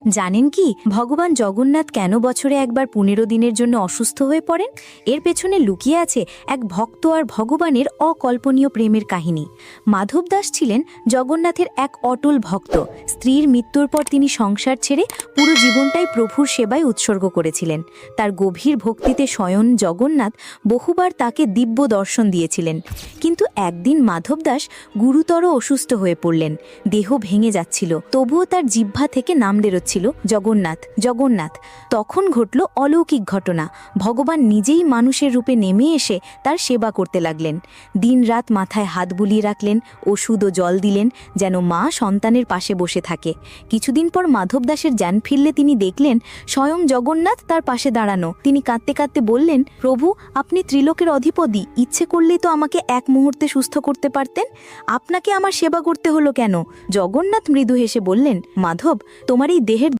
জানেন কি ভগবান জগন্নাথ কেন বছরে একবার 15 দিনের জন্য অসুস্থ হয়ে পড়েন? এর পেছনে লুকিয়ে আছে এক ভক্ত আর ভগবানের অকল্পনীয় প্রেমের কাহিনী। মাধব দাস ছিলেন জগন্নাথের এক অটল ভক্ত। স্ত্রীর মৃত্যুর পর তিনি সংসার ছেড়ে পুরো জীবনটাই প্রভুর সেবায় উৎসর্গ করেছিলেন। তার গভীর ভক্তিতে স্বয়ং জগন্নাথ বহুবার তাকে দিব্য দর্শন দিয়েছিলেন। কিন্তু একদিন মাধব দাস গুরুতর অসুস্থ হয়ে পড়লেন। দেহ ভেঙে যাচ্ছিল, তবুও তার জিহ্বা থেকে নাম বেরোচ্ছিল জগন্নাথ জগন্নাথ। তখন ঘটল অলৌকিক ঘটনা। ভগবান নিজেই মানুষের রূপে নেমে এসে তার সেবা করতে লাগলেন। দিনরাত মাথায় হাত বুলিয়ে রাখলেন, ওষুধ ও জল দিলেন, যেন মা সন্তানের পাশে বসে থাকে। কিছুদিন পর মাধব দাসের জ্ঞান ফিরলে তিনি দেখলেন স্বয়ং জগন্নাথ তার পাশে দাঁড়ানো। তিনি কাঁদতে কাঁদতে বললেন, প্রভু, আপনি ত্রিলোকের অধিপতি, ইচ্ছে করলেই তো আমাকে এক মুহূর্তে সুস্থ করতে পারতেন। আপনাকে আমার সেবা করতে হলো কেন? জগন্নাথ মৃদু হেসে বললেন, মাধব, তোমার এই দেহের